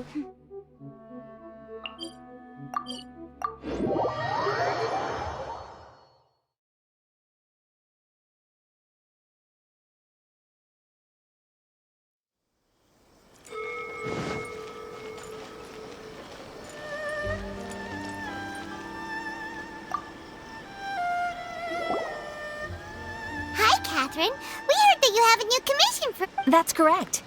Hi, Catherine. We heard that you have a new commission for... That's correct.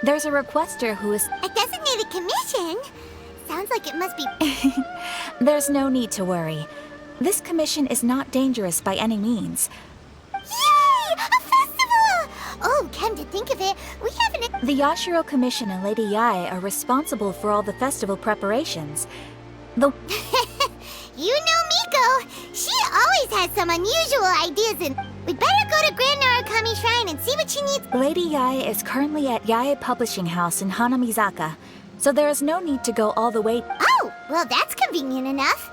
There's a requester who is... A designated commission? Sounds like it must be... There's no need to worry. This commission is not dangerous by any means. Yay! A festival! Oh, come to think of it, we haven't... The Yashiro Commission and Lady Yae are responsible for all the festival preparations. The... You know Miko. She always has some unusual ideas and... We'd better go to Grand Narukami Shrine and see what she needs. Lady Yae is currently at Yae Publishing House in Hanamizaka, so there is no need to go all the way... Oh, well that's convenient enough.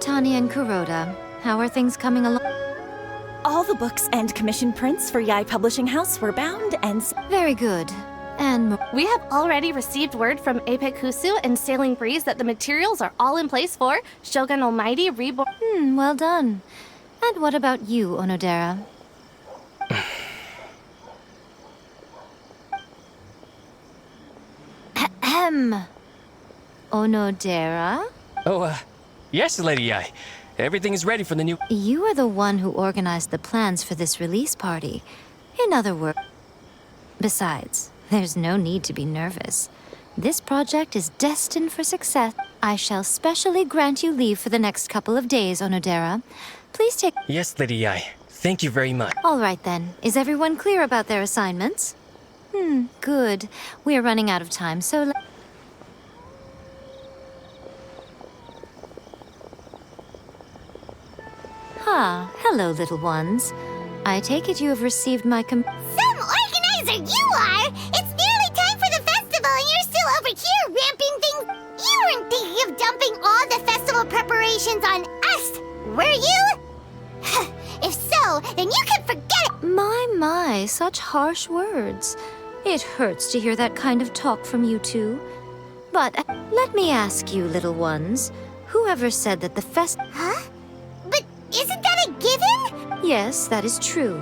Tanya and Kuroda, how are things coming along? All the books and commission prints for Yae Publishing House were bound and... Very good. And... We have already received word from Apekusu and Sailing Breeze that the materials are all in place for Shogun Almighty Reborn. Well done. And what about you, Onodera? Ahem. Onodera? Oh, yes, Lady Yae. Everything is ready for the new... You are the one who organized the plans for this release party. In other words... Besides, there's no need to be nervous. This project is destined for success. I shall specially grant you leave for the next couple of days, Onodera. Please take... Yes, Lady Yae. Thank you very much. All right, then. Is everyone clear about their assignments? Good. We are running out of time, so... Ah, hello, little ones. I take it you have received my Some organizer you are! It's nearly time for the festival and you're still over here ramping things... You weren't thinking of dumping all the festival preparations on us, were you? If so, then you can forget it! My, such harsh words. It hurts to hear that kind of talk from you two. But let me ask you, little ones, whoever said that the Huh? But isn't that a given? Yes, that is true.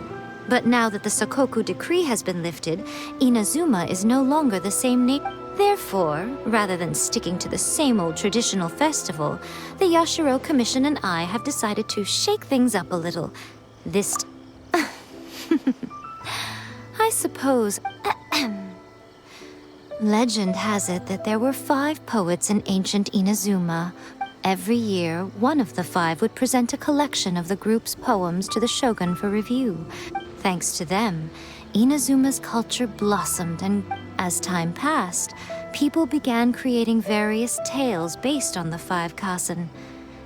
But now that the Sakoku decree has been lifted, Inazuma is no longer the same name. Therefore, rather than sticking to the same old traditional festival, the Yashiro Commission and I have decided to shake things up a little. I suppose... Legend has it that there were 5 poets in ancient Inazuma. Every year, one of the 5 would present a collection of the group's poems to the shogun for review. Thanks to them, Inazuma's culture blossomed, and as time passed, people began creating various tales based on the 5 kasen.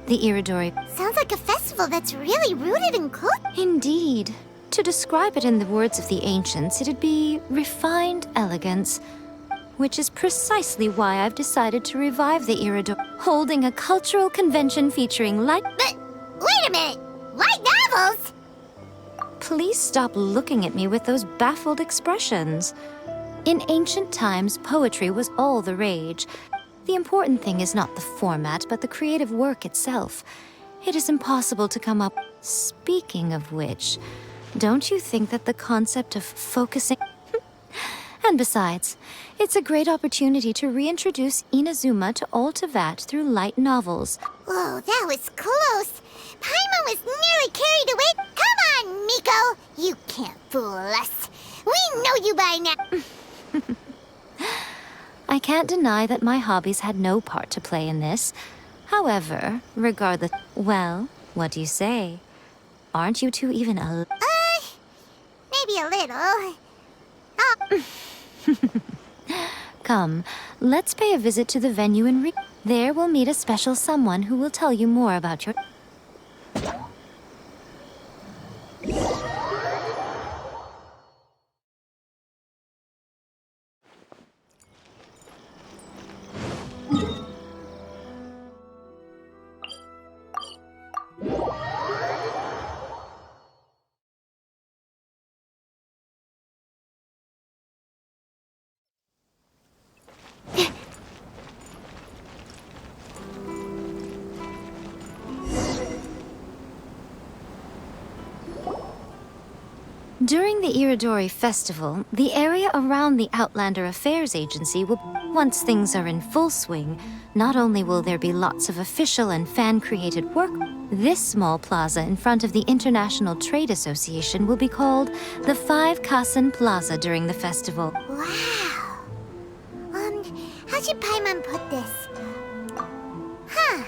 The Iridori... Sounds like a festival that's really rooted in culture. Indeed. To describe it in the words of the ancients, it'd be refined elegance. Which is precisely why I've decided to revive the Iridori, holding a cultural convention featuring light... But, wait a minute! Light novels? Please stop looking at me with those baffled expressions. In ancient times, poetry was all the rage. The important thing is not the format, but the creative work itself. It is impossible to come up... Speaking of which, don't you think that the concept of focusing... And besides, it's a great opportunity to reintroduce Inazuma to Ultivat through light novels. Whoa, that was close. Paimon was nearly carried away. Come on, Miko. You can't fool us. We know you by now. I can't deny that my hobbies had no part to play in this. However, regardless... Well, what do you say? Aren't you two even a... Maybe a little. Come, let's pay a visit to the venue and There we'll meet a special someone who will tell you more about your... During the Iridori Festival, the area around the Outlander Affairs Agency will... Once things are in full swing, not only will there be lots of official and fan-created work, this small plaza in front of the International Trade Association will be called the Five Kasen Plaza during the festival. Wow. How should Paimon put this? Huh.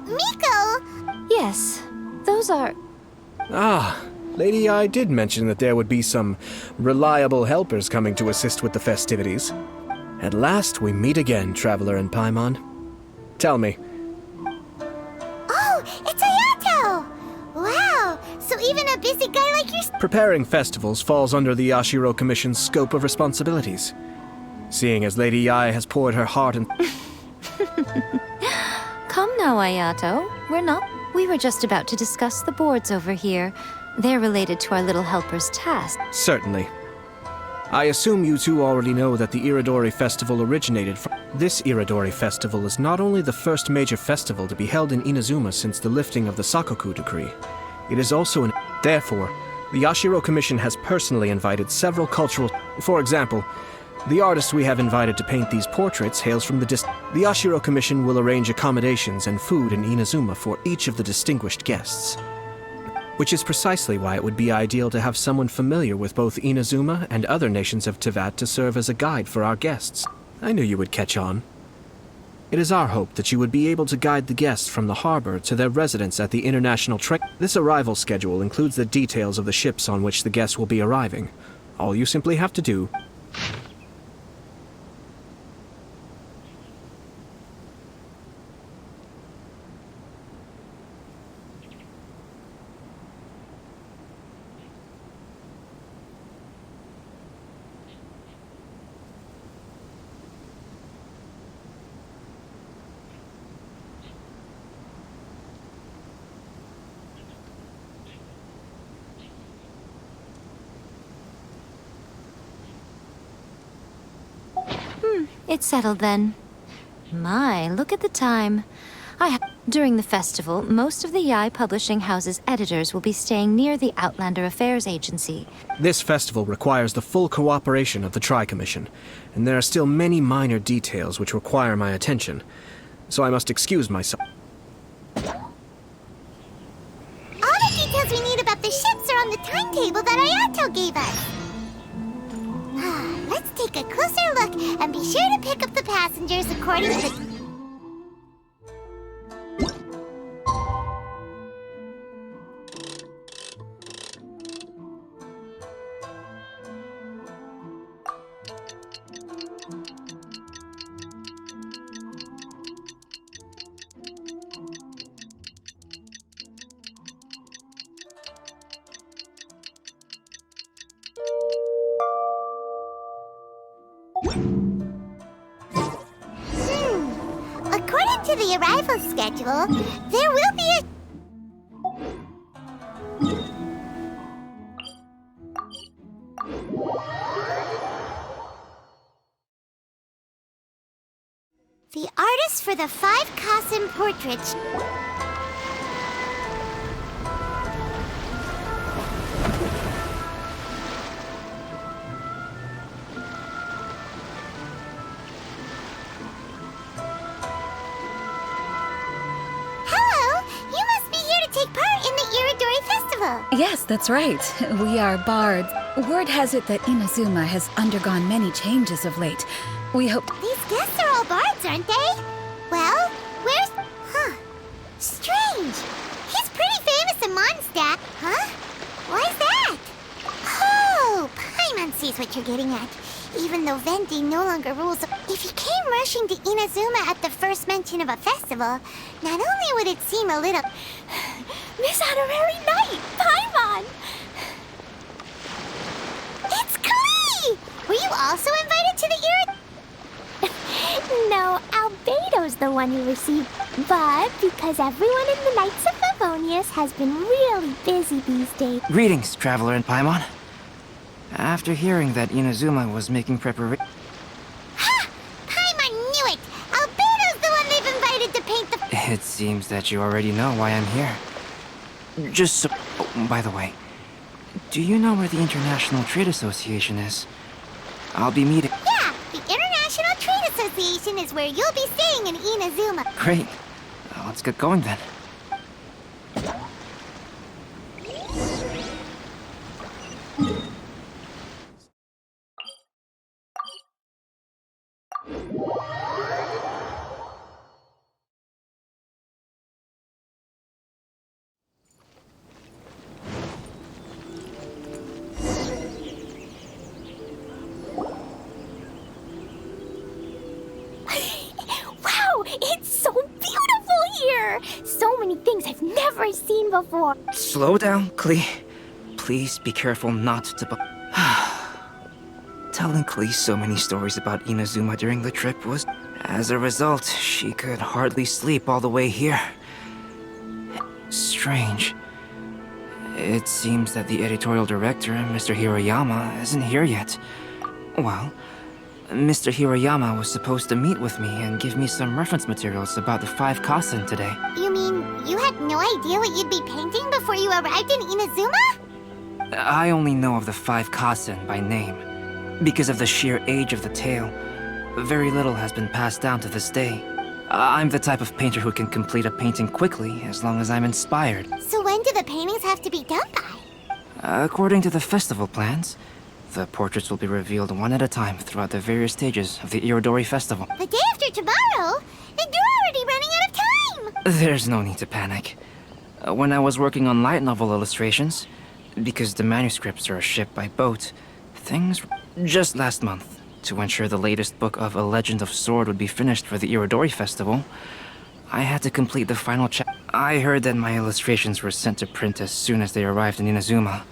Miko! Yes, those are... Ah, Lady I did mention that there would be some reliable helpers coming to assist with the festivities. At last we meet again, Traveler and Paimon. Tell me. Oh, it's Ayato! Wow, so even a busy guy like you... Preparing festivals falls under the Yashiro Commission's scope of responsibilities. Seeing as Lady Yae has poured her heart and... Come now, Ayato. We're not... We were just about to discuss the boards over here. They're related to our little helper's task. Certainly. I assume you two already know that the Iridori Festival originated from... This Iridori Festival is not only the first major festival to be held in Inazuma since the lifting of the Sakoku decree, it is also an... Therefore, the Yashiro Commission has personally invited several cultural... For example, the artist we have invited to paint these portraits hails from the The Yashiro Commission will arrange accommodations and food in Inazuma for each of the distinguished guests. Which is precisely why it would be ideal to have someone familiar with both Inazuma and other nations of Teyvat to serve as a guide for our guests. I knew you would catch on. It is our hope that you would be able to guide the guests from the harbor to their residence at the International Trade. This arrival schedule includes the details of the ships on which the guests will be arriving. All you simply have to do... It's settled then. My, look at the time. During the festival, most of the Yae Publishing House's editors will be staying near the Outlander Affairs Agency. This festival requires the full cooperation of the Tri-Commission, and there are still many minor details which require my attention, so I must excuse myself. All the details we need about the ships are on the timetable that Ayato gave us. Let's take a closer look and be sure to pick up the passengers according to the... According to the arrival schedule, there will be a... The artist for the 5 Kasen portraits... Yes, that's right. We are bards. Word has it that Inazuma has undergone many changes of late. We hope... These guests are all bards, aren't they? Well, where's... Huh. Strange. He's pretty famous in Mondstadt. Huh? Why's that? Oh, Paimon sees what you're getting at. Even though Venti no longer rules... If he came rushing to Inazuma at the first mention of a festival, not only would it seem a little... Miss Honorary Knight, Paimon! It's Klee! Were you also invited to the No, Albedo's the one who received... But because everyone in the Knights of Favonius has been really busy these days... Greetings, Traveler and Paimon. After hearing that Inazuma was making preparation... Ha! Paimon knew it! Albedo's the one they've invited to paint the... It seems that you already know why I'm here. Just so... Oh, by the way, do you know where the International Trade Association is? I'll be meeting... Yeah, the International Trade Association is where you'll be staying in Inazuma. Great. Let's get going then. Wow, it's so beautiful here! So many things I've never seen before. Slow down, Klee. Please be careful not to... Telling Klee so many stories about Inazuma during the trip was... As a result, she could hardly sleep all the way here. Strange. It seems that the editorial director, Mr. Hiroyama, isn't here yet. Well, Mr. Hiroyama was supposed to meet with me and give me some reference materials about the 5 Kasen today. You mean you had no idea what you'd be painting before you arrived in Inazuma? I only know of the 5 Kasen by name. Because of the sheer age of the tale, very little has been passed down to this day. I'm the type of painter who can complete a painting quickly as long as I'm inspired. So when do the paintings have to be done by? According to the festival plans, the portraits will be revealed one at a time throughout the various stages of the Irodori Festival. The day after tomorrow? Then you're already running out of time! There's no need to panic. When I was working on light novel illustrations, because the manuscripts are shipped by boat, things... Just last month, to ensure the latest book of A Legend of Sword would be finished for the Irodori Festival, I had to complete the final chapter. I heard that my illustrations were sent to print as soon as they arrived in Inazuma.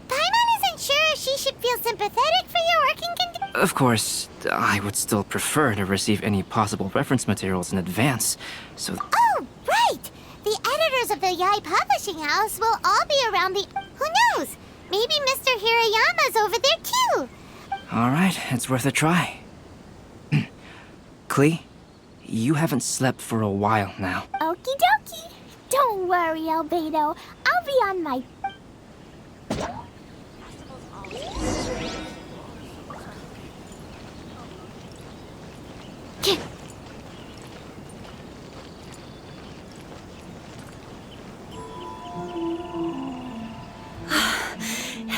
Paimon isn't sure if she should feel sympathetic for your working conditions. Of course, I would still prefer to receive any possible reference materials in advance, so... Oh, right! The editors of the Yai Publishing House will all be around the... Who knows? Maybe Mr. Hiroyama's over there too. Alright, it's worth a try. Klee, you haven't slept for a while now. Okie dokie. Don't worry, Albedo. I'll be on my...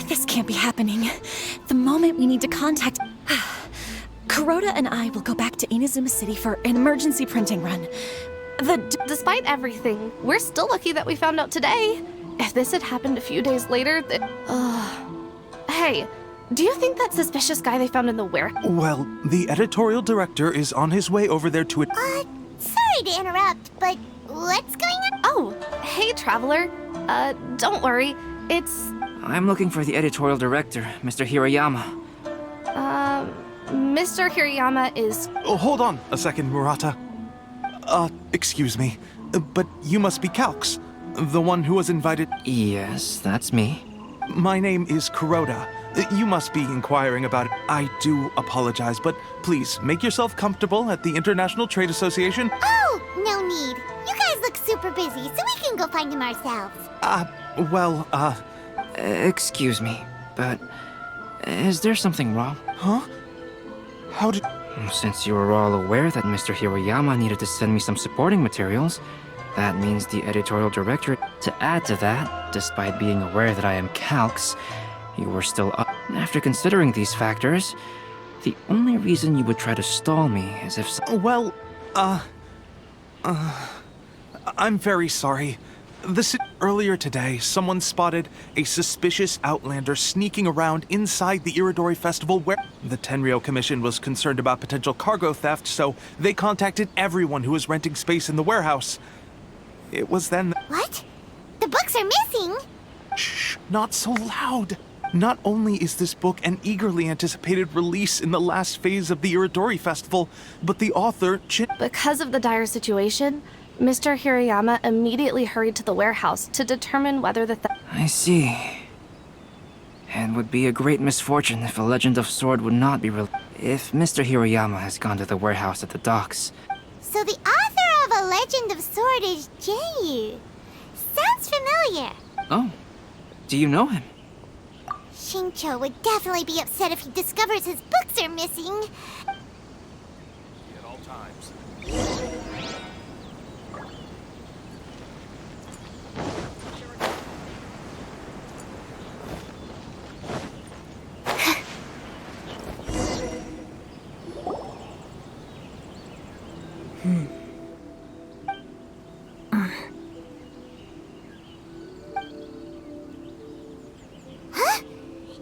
This can't be happening. The moment we need to contact... Kuroda and I will go back to Inazuma City for an emergency printing run. Despite everything, we're still lucky that we found out today. If this had happened a few days later, Hey, do you think that suspicious guy they found in the warehouse? Well, the editorial director is on his way over there to it. Sorry to interrupt, but what's going on? Oh, hey, Traveler. Don't worry. It's... I'm looking for the editorial director, Mr. Hiroyama. Mr. Hiroyama is... Oh, hold on a second, Murata. Excuse me, but you must be Calx, the one who was invited. Yes, that's me. My name is Kuroda. You must be inquiring about it. I do apologize, but please make yourself comfortable at the International Trade Association. Oh, no need. You guys look super busy, so we can go find him ourselves. Excuse me, but is there something wrong? Huh? How did... Since you were all aware that Mr. Hiroyama needed to send me some supporting materials, that means the editorial director... To add to that, despite being aware that I am Calx, you were still up. After considering these factors, the only reason you would try to stall me is if... Well, I'm very sorry. Earlier today, someone spotted a suspicious outlander sneaking around inside the Iridori Festival where the Tenryou Commission was concerned about potential cargo theft, so they contacted everyone who was renting space in the warehouse. It was then What? The books are missing? Shh, not so loud. Not only is this book an eagerly anticipated release in the last phase of the Iridori Festival, but the author, Because of the dire situation, Mr. Hirayama immediately hurried to the warehouse to determine whether the I see. It would be a great misfortune if A Legend of Sword would not be released. If Mr. Hirayama has gone to the warehouse at the docks. So the author of A Legend of Sword is Jayu. Sounds familiar. Oh, do you know him? Shincho would definitely be upset if he discovers his books are missing. At all times.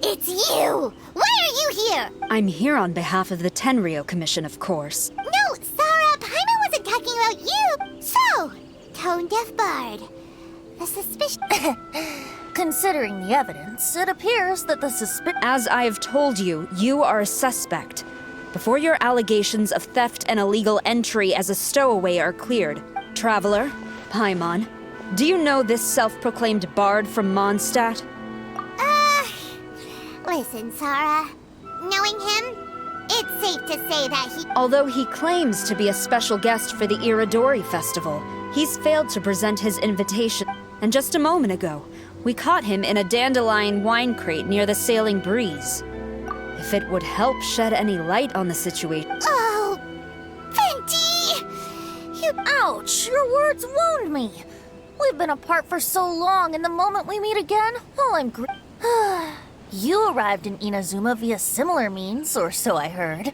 It's you! Why are you here? I'm here on behalf of the Tenryou Commission, of course. No, Sarah, Paimon wasn't talking about you! So, tone-deaf bard. The suspicion... Considering the evidence, it appears that the As I have told you, you are a suspect. Before your allegations of theft and illegal entry as a stowaway are cleared, Traveler, Paimon, do you know this self-proclaimed bard from Mondstadt? Listen, Sarah. Knowing him, it's safe to say that he... Although he claims to be a special guest for the Iridori Festival, he's failed to present his invitation. And just a moment ago, we caught him in a dandelion wine crate near the Sailing Breeze. If it would help shed any light on the situation... Oh, Venti! You... Ouch! Your words wound me! We've been apart for so long, and the moment we meet again, all I'm You arrived in Inazuma via similar means, or so I heard.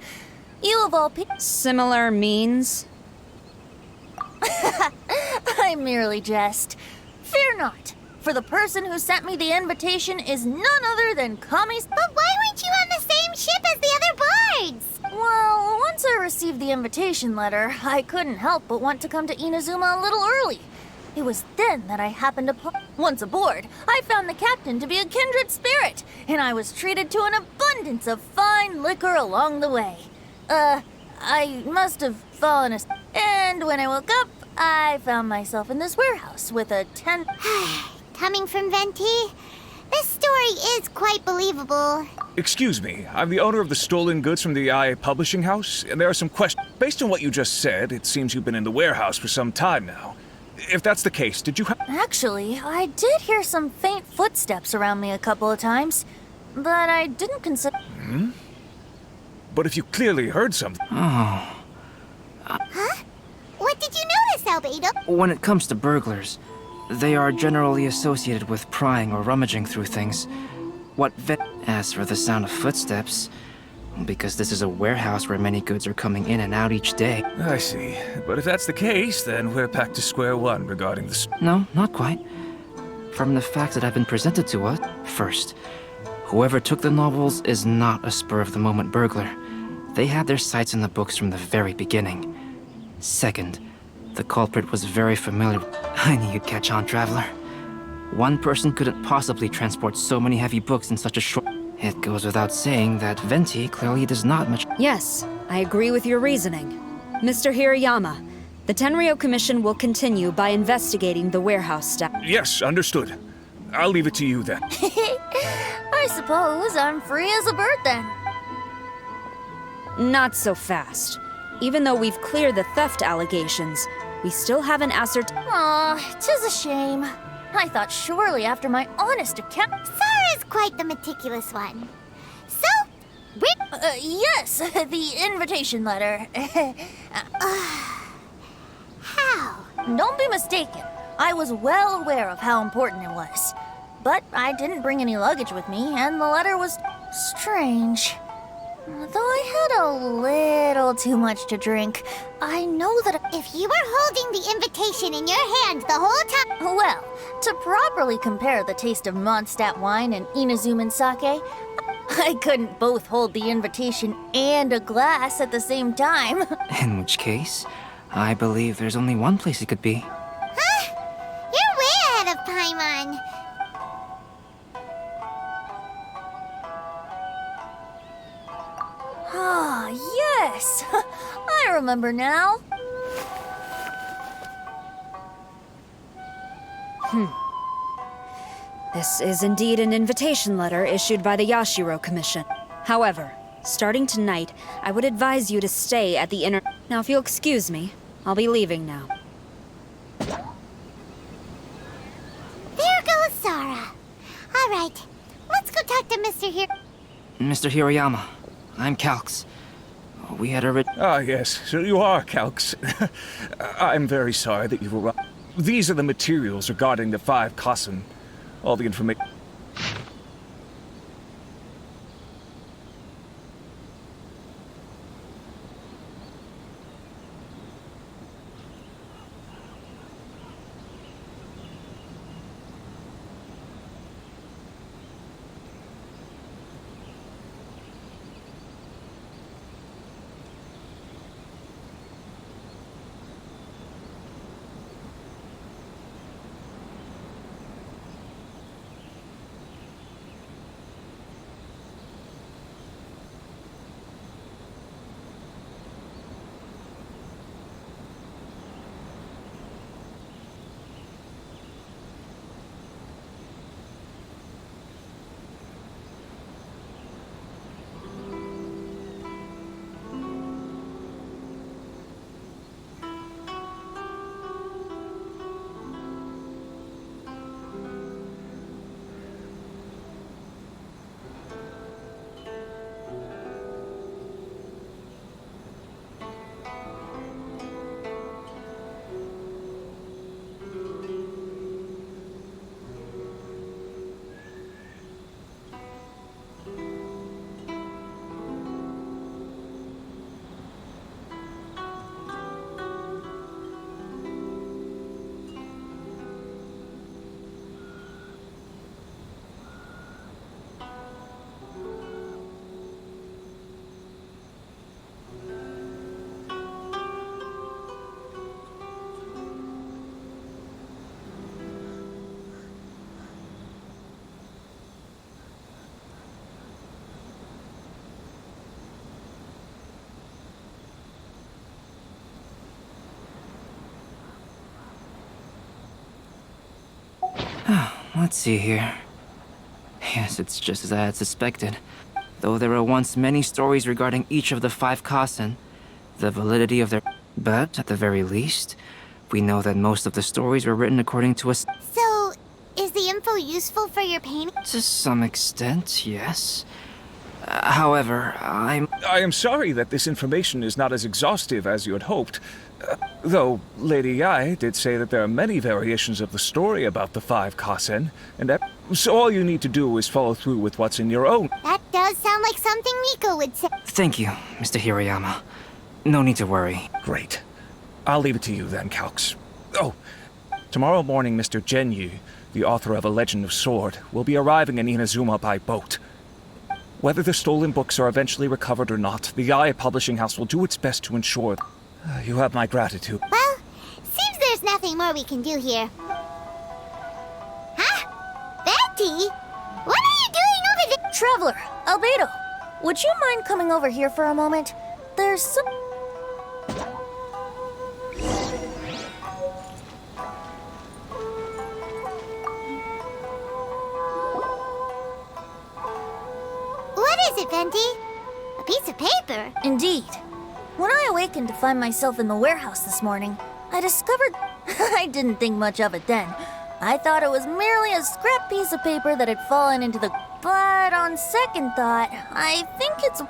You of all people... Similar means? I merely jest. Fear not, for the person who sent me the invitation is none other than Kami's... But why weren't you on the same ship as the other bards? Well, once I received the invitation letter, I couldn't help but want to come to Inazuma a little early. It was then that I happened upon... Once aboard, I found the captain to be a kindred spirit, and I was treated to an abundance of fine liquor along the way. I must have fallen asleep. And when I woke up, I found myself in this warehouse with a Coming from Venti, this story is quite believable. Excuse me, I'm the owner of the stolen goods from the IA publishing house, and there are some questions. Based on what you just said, it seems you've been in the warehouse for some time now. If that's the case, did you Actually, I did hear some faint footsteps around me a couple of times, but I didn't consider... But if you clearly heard something... Huh? What did you notice, Albedo? When it comes to burglars, they are generally associated with prying or rummaging through things. As for the sound of footsteps, because this is a warehouse where many goods are coming in and out each day. I see. But if that's the case, then we're back to square one regarding this. No, not quite. From the fact that I've been presented to us, first, whoever took the novels is not a spur-of-the-moment burglar. They had their sights on the books from the very beginning. Second, the culprit was very familiar. I knew you'd catch on, Traveler. One person couldn't possibly transport so many heavy books in such a short... It goes without saying that Venti clearly does not much... Yes, I agree with your reasoning. Mr. Hirayama, the Tenryou Commission will continue by investigating the warehouse staff. Yes, understood. I'll leave it to you then. I suppose I'm free as a bird then. Not so fast. Even though we've cleared the theft allegations, we still haven't ascertained... Aw, 'tis a shame. I thought surely after my honest account... Sarah's quite the meticulous one. So, yes, the invitation letter. how? Don't be mistaken. I was well aware of how important it was. But I didn't bring any luggage with me, and the letter was strange. Though I had a little too much to drink, I know that If you were holding the invitation in your hand the whole time... well, to properly compare the taste of Mondstadt wine and Inazuman sake, I couldn't both hold the invitation and a glass at the same time. In which case, I believe there's only one place it could be. Huh? You're way ahead of Paimon. Ah, yes! I remember now. This is indeed an invitation letter issued by the Yashiro Commission. However, starting tonight, I would advise you to stay at the inner... Now, if you'll excuse me, I'll be leaving now. There goes Sora. All right, let's go talk to Mr. Here. Mr. Hiroyama, I'm Calx. We had a Ah, yes, so you are Calx. I'm very sorry that you've arrived. These are the materials regarding the 5 Kassen. All the information... Let's see here. Yes, it's just as I had suspected. Though there were once many stories regarding each of the 5 Kassen, the validity of their... But, at the very least, we know that most of the stories were written according to a... So, is the info useful for your painting? To some extent, yes. However, I am sorry that this information is not as exhaustive as you had hoped. Though Lady Yae did say that there are many variations of the story about the 5 Kassen, and that... So all you need to do is follow through with what's in your own. That does sound like something Miko would say. Thank you, Mr. Hiroyama. No need to worry. Great. I'll leave it to you then, Calx. Oh, tomorrow morning Mr. Genyu, the author of A Legend of Sword, will be arriving in Inazuma by boat. Whether the stolen books are eventually recovered or not, the Yae Publishing House will do its best to ensure you have my gratitude. Well, seems there's nothing more we can do here. Huh? Betty? What are you doing over there? Traveler, Albedo, would you mind coming over here for a moment? There's some... What is it, Venti? A piece of paper? Indeed. When I awakened to find myself in the warehouse this morning, I discovered... I didn't think much of it then. I thought it was merely a scrap piece of paper that had fallen into the... But on second thought, I think it's...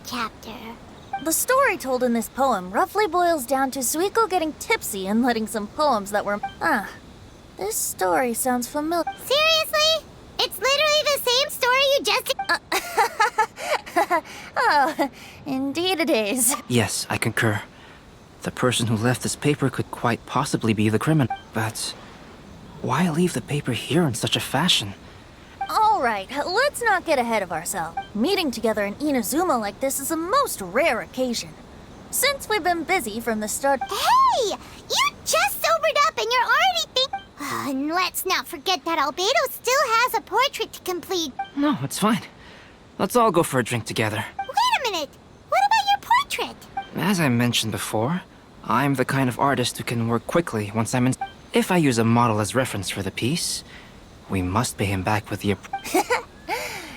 chapter? The story told in this poem roughly boils down to Suikou getting tipsy and letting some poems that were... this story sounds familiar. Seriously? It's literally the same story you just... Oh, indeed it is. Yes, I concur. The person who left this paper could quite possibly be the criminal. But why leave the paper here in such a fashion? Alright, let's not get ahead of ourselves. Meeting together in Inazuma like this is a most rare occasion. Since we've been busy from the start... Hey! You just sobered up and you're already thinking... and let's not forget that Albedo still has a portrait to complete. No, it's fine. Let's all go for a drink together. Wait a minute! What about your portrait? As I mentioned before, I'm the kind of artist who can work quickly once I'm in... If I use a model as reference for the piece, we must pay him back with the...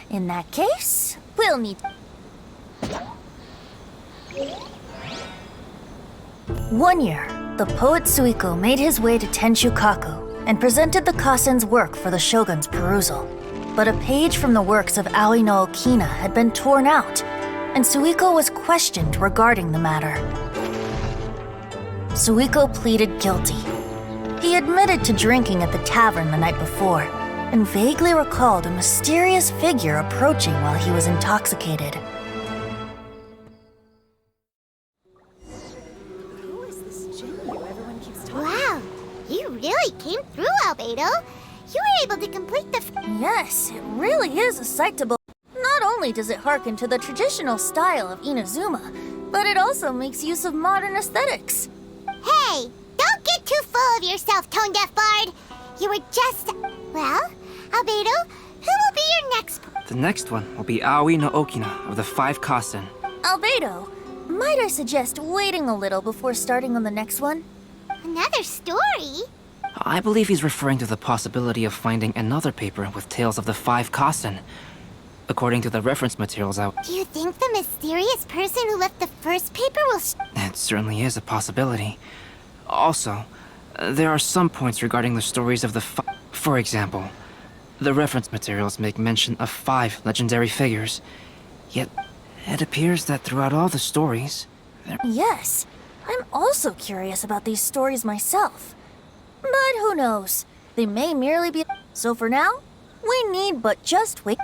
In that case, we'll need... One year, the poet Suikou made his way to Tenshukaku and presented the Kasen's work for the shogun's perusal. But a page from the works of Aoi no Okina had been torn out, and Suikou was questioned regarding the matter. Suikou pleaded guilty. He admitted to drinking at the tavern the night before, and vaguely recalled a mysterious figure approaching while he was intoxicated. Wow, you really came through, Albedo. You were able to complete the... Yes, it really is a sight to behold. Not only does it harken to the traditional style of Inazuma, but it also makes use of modern aesthetics. Hey, don't get too full of yourself, tone-deaf bard. You were just... Well, Albedo, who will be your next... The next one will be Aoi no Okina of the 5 Kasen. Albedo, might I suggest waiting a little before starting on the next one? Another story? I believe he's referring to the possibility of finding another paper with tales of the 5 Kasen. According to the reference materials out... Do you think the mysterious person who left the first paper will... It certainly is a possibility. Also, there are some points regarding the stories of the... For example, the reference materials make mention of 5 legendary figures. Yet, it appears that throughout all the stories... Yes, I'm also curious about these stories myself. But who knows? They may merely be... So for now, we need but just wait...